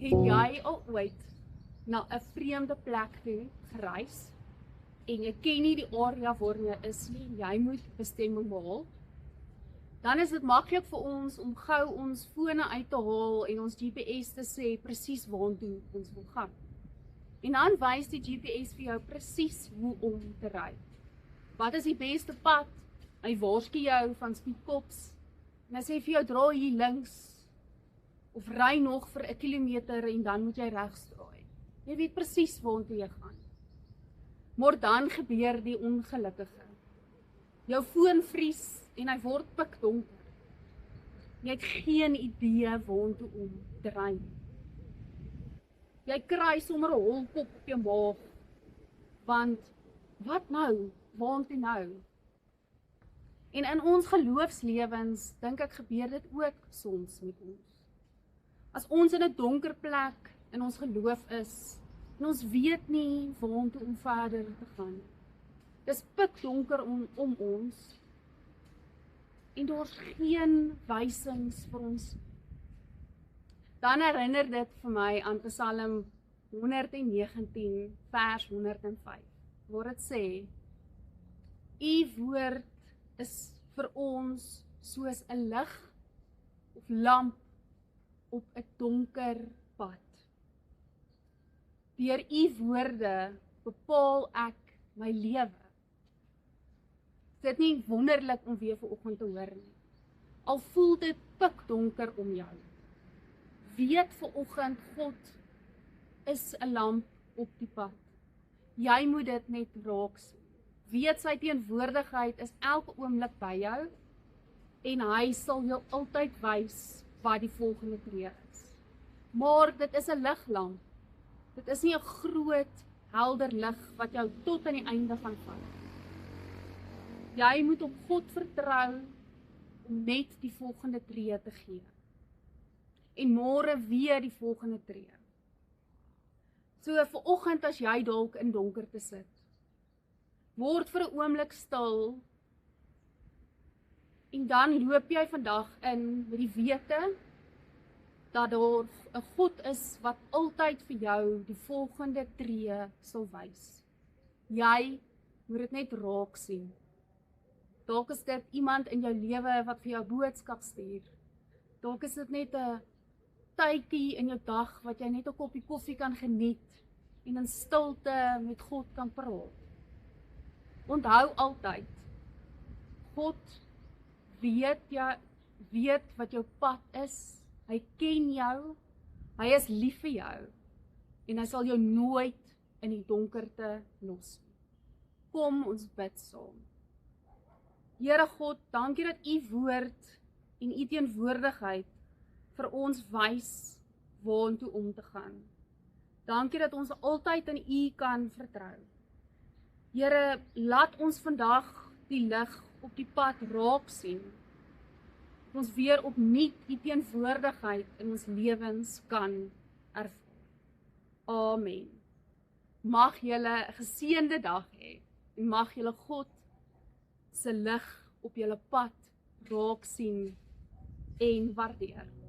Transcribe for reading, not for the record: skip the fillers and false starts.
Het jy al ooit na 'n vreemde plek toe gereis en jy ken nie die area waar jy is nie, jy moet bestemming behaal? Dan is dit maklik vir ons om gou ons fone uit te haal en ons GPS te sê presies waartoe ons wil gaan. En dan wys die GPS vir jou presies hoe om te ry. Wat is die beste pad? Hy waarsku jou van speedkops. En hy sê vir jou, draai hier links, of ry nog vir 1 kilometer en dan moet jy regs draai. Jy weet presies waartoe jy gaan. Maar dan gebeur die ongelukkige. Jou foon vries en hy word pikdonker. Jy het geen idee waartoe om te ry nie. Jy kry sommer 'n holkop op jou maag, want wat nou? Waartoe nou? En in ons geloofslewens, dink ek, gebeur dit ook soms met ons. As ons in 'n donker plek in ons geloof is, en ons weet nie waartoe om verder te gaan. Dis pikdonker om ons, en daar's geen wysings vir ons. Dan herinner dit vir my aan Psalm 119 vers 105, waar dit sê, U woord is vir ons soos 'n lig of lamp op 'n donker pad. Deur U woorde bepaal ek my lewe. Is dit nie wonderlik om weer vanoggend te hoor nie? Al voel dit pikdonker om jou. Weet vanoggend, God is 'n lamp op die pad. Jy moet dit net raak sien. Weet sy teenwoordigheid is elke oomblik by jou en hy sal jou altyd wys wat die volgende tree is. Maar dit is 'n liglamp. Dit is nie 'n groot, helder lig wat jou tot aan die einde gaan vat. Jy moet op God vertrou om net die volgende tree te gee. En môre weer die volgende tree. So vanoggend as jy dalk in donkerte sit, word vir 'n oomblik stil en dan loop jy vandag in met die wete dat daar 'n God is wat altyd vir jou die volgende tree sal wys. Jy moet dit net raak sien. Dalk is dit iemand in jou lewe wat vir jou boodskap stuur. Dalk is dit net 'n tydjie in jou dag wat jy net 'n koppie koffie kan geniet en in stilte met God kan praat. Onthou altyd, God weet wat jou pad is, hy ken jou, hy is lief vir jou, en hy sal jou nooit in die donkerte los nie. Kom ons bid saam. Here God, dankie dat U woord en U teenwoordigheid vir ons wys waartoe om te gaan. Dankie dat ons altyd aan U kan vertrou. Here, laat ons vandag die lig op die pad raak sien. Ons weer opnuut U teenwoordigheid in ons lewens kan ervaar. Amen. Mag julle 'n geseënde dag hê en mag julle God se lig op julle pad raak sien en waardeer.